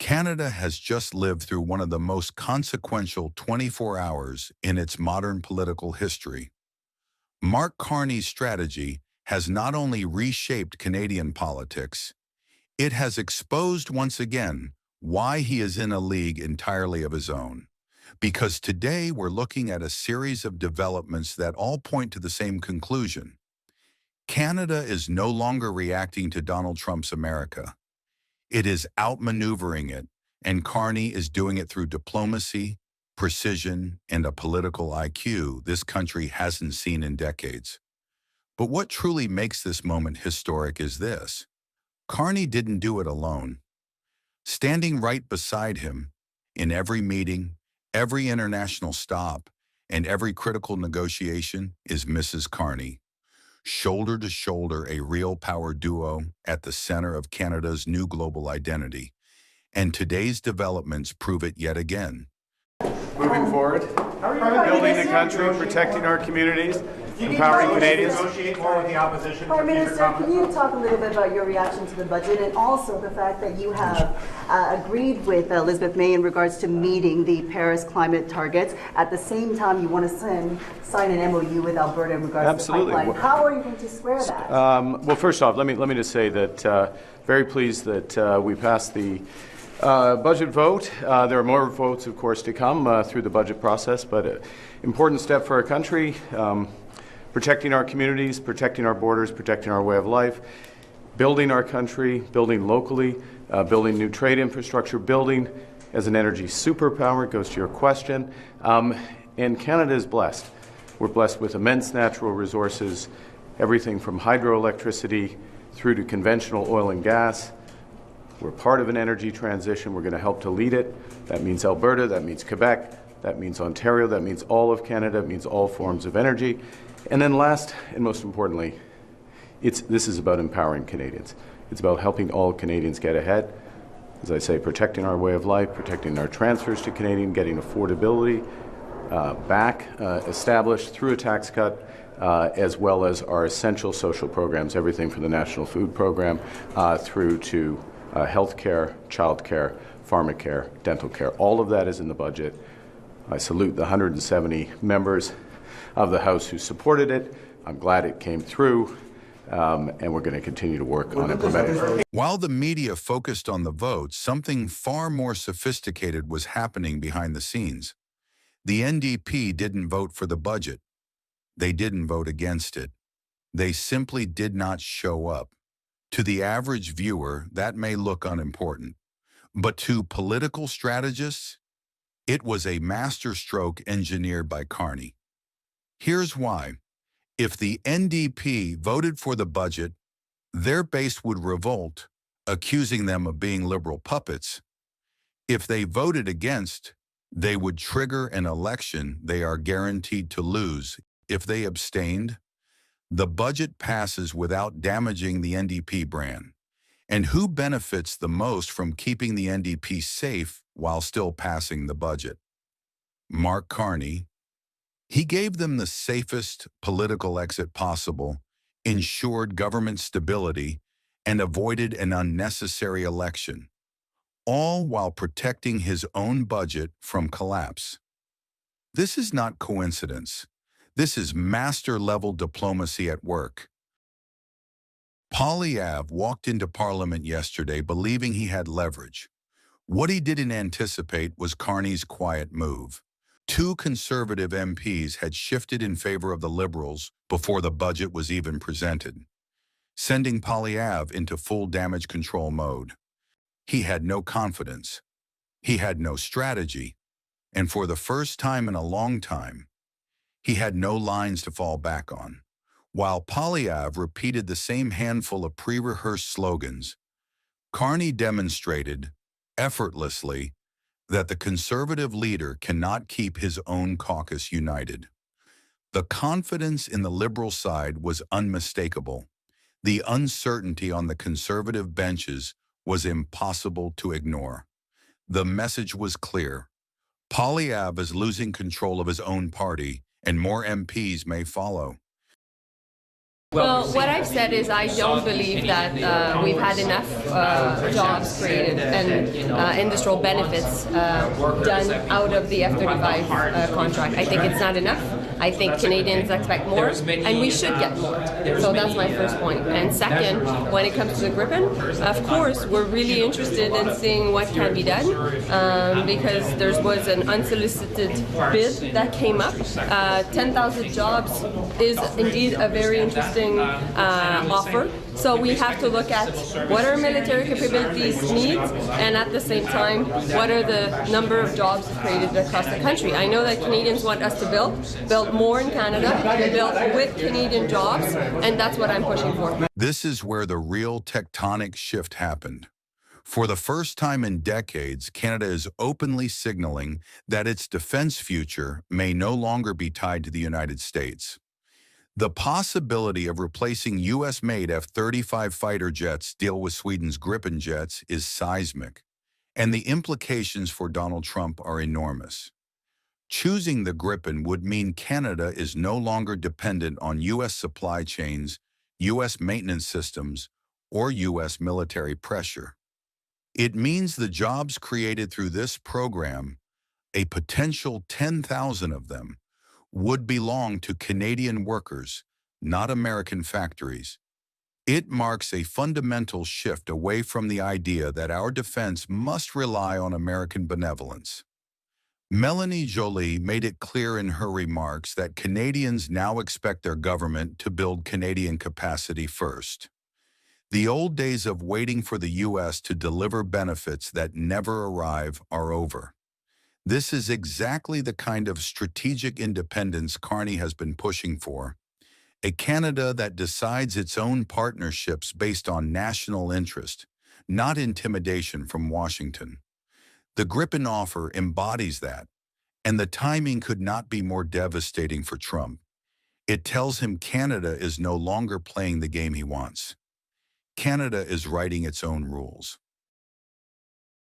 Canada has just lived through one of the most consequential 24 hours in its modern political history. Mark Carney's strategy has not only reshaped Canadian politics, it has exposed once again why he is in a league entirely of his own. Because today we're looking at a series of developments that all point to the same conclusion. Canada is no longer reacting to Donald Trump's America. It is outmaneuvering it, and Carney is doing it through diplomacy, precision, and a political IQ this country hasn't seen in decades. But what truly makes this moment historic is this. Carney didn't do it alone. Standing right beside him, in every meeting, every international stop, and every critical negotiation is Mrs. Carney. Shoulder to shoulder, a real power duo at the center of Canada's new global identity. And today's developments prove it yet again. Moving forward, building the country, protecting our communities, empowering Canadians. Negotiate more with the opposition. Prime Minister, can you talk a little bit about your reaction to the budget and also the fact that you have agreed with Elizabeth May in regards to meeting the Paris climate targets? At the same time, you want to sign an MOU with Alberta in regards to the pipeline. How are you going to square that? Well, first off, let me just say that very pleased that we passed the budget vote. There are more votes, of course, to come through the budget process, but an important step for our country. Protecting our communities, protecting our borders, protecting our way of life, building our country, building locally, building new trade infrastructure, building as an energy superpower, goes to your question. And Canada is blessed. We're blessed with immense natural resources, everything from hydroelectricity through to conventional oil and gas. We're part of an energy transition. We're going to help to lead it. That means Alberta, that means Quebec, that means Ontario, that means all of Canada, it means all forms of energy. And then last, and most importantly, this is about empowering Canadians. It's about helping all Canadians get ahead. As I say, protecting our way of life, protecting our transfers to Canadian, getting affordability back established through a tax cut, as well as our essential social programs, everything from the National Food Program through to health care, child care, pharmacare, dental care. All of that is in the budget. I salute the 170 members of the House who supported it. I'm glad it came through, and we're going to continue to work on implementing it. While the media focused on the vote, something far more sophisticated was happening behind the scenes. The NDP didn't vote for the budget. They didn't vote against it. They simply did not show up. To the average viewer, that may look unimportant. But to political strategists, it was a masterstroke engineered by Carney. Here's why. If the NDP voted for the budget, their base would revolt, accusing them of being liberal puppets. If they voted against, they would trigger an election they are guaranteed to lose. If they abstained, the budget passes without damaging the NDP brand. And who benefits the most from keeping the NDP safe while still passing the budget? Mark Carney. He gave them the safest political exit possible, ensured government stability, and avoided an unnecessary election, all while protecting his own budget from collapse. This is not coincidence. This is master-level diplomacy at work. Poilievre walked into Parliament yesterday believing he had leverage. What he didn't anticipate was Carney's quiet move. Two Conservative MPs had shifted in favor of the Liberals before the budget was even presented, sending Poilievre into full damage control mode. He had no confidence. He had no strategy. And for the first time in a long time, he had no lines to fall back on. While Poilievre repeated the same handful of pre-rehearsed slogans, Carney demonstrated, effortlessly, that the Conservative leader cannot keep his own caucus united. The confidence in the Liberal side was unmistakable. The uncertainty on the Conservative benches was impossible to ignore. The message was clear. Poilievre is losing control of his own party, and more MPs may follow. Well, what I've said is I don't believe that we've had enough jobs created and industrial benefits done out of the F-35 contract. I think it's not enough. I think Canadians expect more, and we should get more. So that's my first point. And second, when it comes to the Gripen, of course, we're really interested in seeing what can be done because there was an unsolicited bid that came up. 10,000 jobs is indeed a very interesting offer. So we have to look at what our military capabilities need, and at the same time, what are the number of jobs created across the country. I know that Canadians want us to build more in Canada, build with Canadian jobs, and that's what I'm pushing for. This is where the real tectonic shift happened. For the first time in decades, Canada is openly signaling that its defense future may no longer be tied to the United States. The possibility of replacing U.S.-made F-35 fighter jets deal with Sweden's Gripen jets is seismic, and the implications for Donald Trump are enormous. Choosing the Gripen would mean Canada is no longer dependent on U.S. supply chains, U.S. maintenance systems, or U.S. military pressure. It means the jobs created through this program, a potential 10,000 of them, would belong to Canadian workers, not American factories. It marks a fundamental shift away from the idea that our defense must rely on American benevolence. Melanie Joly made it clear in her remarks that Canadians now expect their government to build Canadian capacity first. The old days of waiting for the U.S. to deliver benefits that never arrive are over. This is exactly the kind of strategic independence Carney has been pushing for, a Canada that decides its own partnerships based on national interest, not intimidation from Washington. The Gripen offer embodies that, and the timing could not be more devastating for Trump. It tells him Canada is no longer playing the game he wants. Canada is writing its own rules.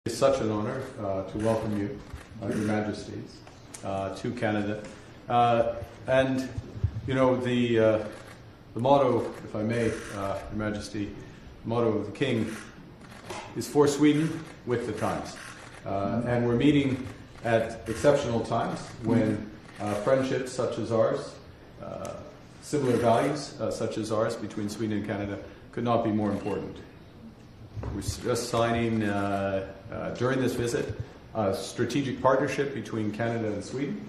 It's such an honor to welcome you, Your Majesties, to Canada. And, you know, the motto, if I may, Your Majesty, the motto of the King is for Sweden with the times. And we're meeting at exceptional times when friendships such as ours, similar values such as ours between Sweden and Canada could not be more important. We're just signing, during this visit, a strategic partnership between Canada and Sweden,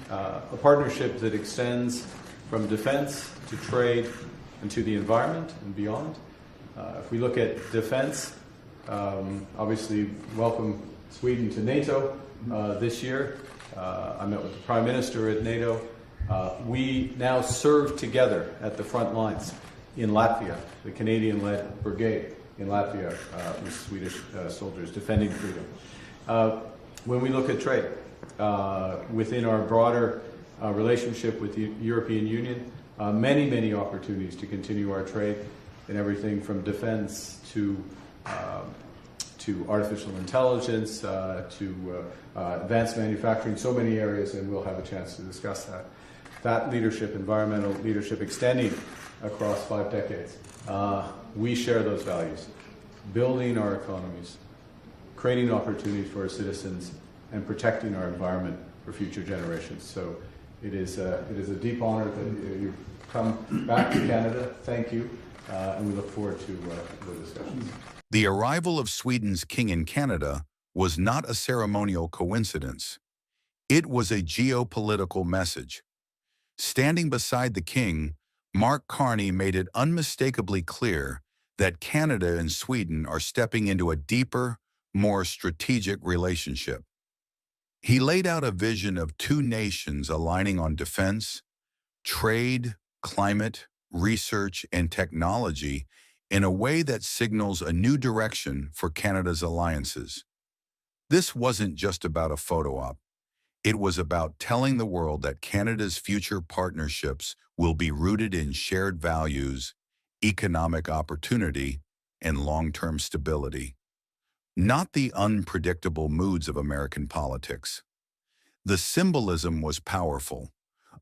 a partnership that extends from defense to trade and to the environment and beyond. If we look at defense, obviously welcome Sweden to NATO this year. I met with the Prime Minister at NATO. We now serve together at the front lines in Latvia, the Canadian-led brigade in Latvia with Swedish soldiers defending freedom. When we look at trade, within our broader relationship with the European Union, many opportunities to continue our trade in everything from defense to artificial intelligence, to advanced manufacturing, so many areas, and we'll have a chance to discuss that. That leadership, environmental leadership, extending across 5 decades. We share those values, building our economies, creating opportunities for our citizens, and protecting our environment for future generations. So it is a deep honor that you've come back to Canada. Thank you, and we look forward to the discussions. The arrival of Sweden's king in Canada was not a ceremonial coincidence. It was a geopolitical message. Standing beside the king, Mark Carney made it unmistakably clear that Canada and Sweden are stepping into a deeper, more strategic relationship. He laid out a vision of 2 nations aligning on defense, trade, climate, research, and technology in a way that signals a new direction for Canada's alliances. This wasn't just about a photo op. It was about telling the world that Canada's future partnerships will be rooted in shared values, economic opportunity, and long-term stability, not the unpredictable moods of American politics. The symbolism was powerful,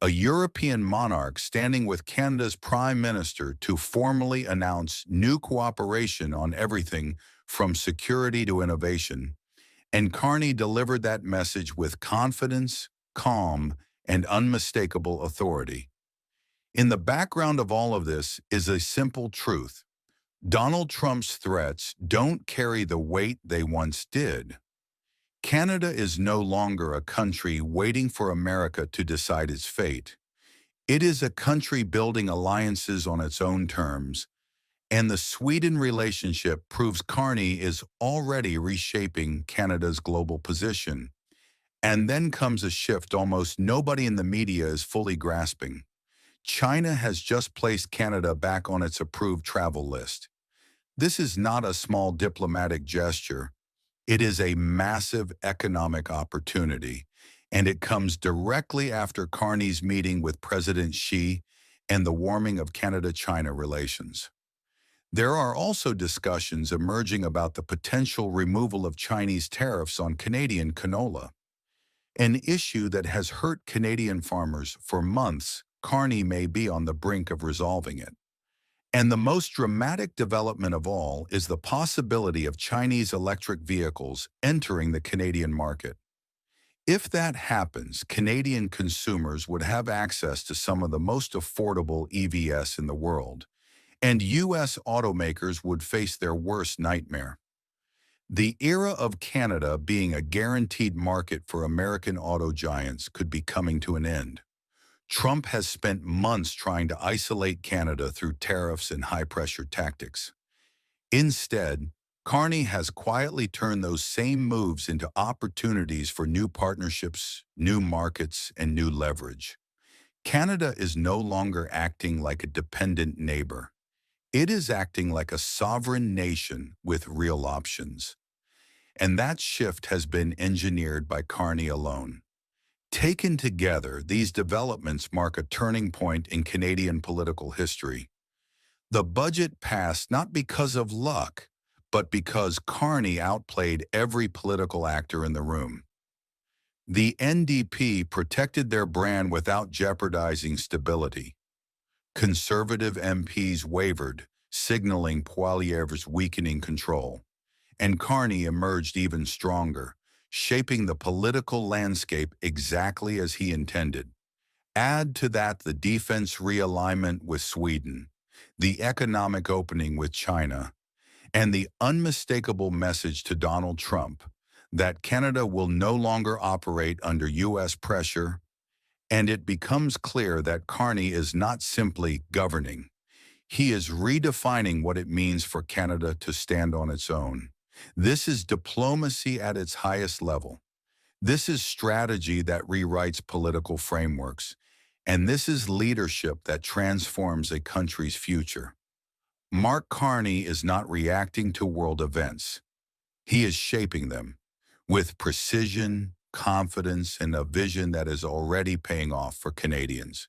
a European monarch standing with Canada's Prime Minister to formally announce new cooperation on everything from security to innovation. And Carney delivered that message with confidence, calm, and unmistakable authority. In the background of all of this is a simple truth. Donald Trump's threats don't carry the weight they once did. Canada is no longer a country waiting for America to decide its fate. It is a country building alliances on its own terms, and the Sweden relationship proves Carney is already reshaping Canada's global position. And then comes a shift almost nobody in the media is fully grasping. China has just placed Canada back on its approved travel list. This is not a small diplomatic gesture. It is a massive economic opportunity, and it comes directly after Carney's meeting with President Xi and the warming of Canada-China relations. There are also discussions emerging about the potential removal of Chinese tariffs on Canadian canola, an issue that has hurt Canadian farmers for months. Carney may be on the brink of resolving it. And the most dramatic development of all is the possibility of Chinese electric vehicles entering the Canadian market. If that happens, Canadian consumers would have access to some of the most affordable EVs in the world, and U.S. automakers would face their worst nightmare. The era of Canada being a guaranteed market for American auto giants could be coming to an end. Trump has spent months trying to isolate Canada through tariffs and high-pressure tactics. Instead, Carney has quietly turned those same moves into opportunities for new partnerships, new markets, and new leverage. Canada is no longer acting like a dependent neighbor. It is acting like a sovereign nation with real options. And that shift has been engineered by Carney alone. Taken together, these developments mark a turning point in Canadian political history. The budget passed not because of luck, but because Carney outplayed every political actor in the room. The NDP protected their brand without jeopardizing stability. Conservative MPs wavered, signaling Poilievre's weakening control. And Carney emerged even stronger, shaping the political landscape exactly as he intended. Add to that the defense realignment with Sweden, the economic opening with China, and the unmistakable message to Donald Trump that Canada will no longer operate under U.S. pressure, and it becomes clear that Carney is not simply governing. He is redefining what it means for Canada to stand on its own. This is diplomacy at its highest level. This is strategy that rewrites political frameworks. And this is leadership that transforms a country's future. Mark Carney is not reacting to world events. He is shaping them with precision, confidence, and a vision that is already paying off for Canadians.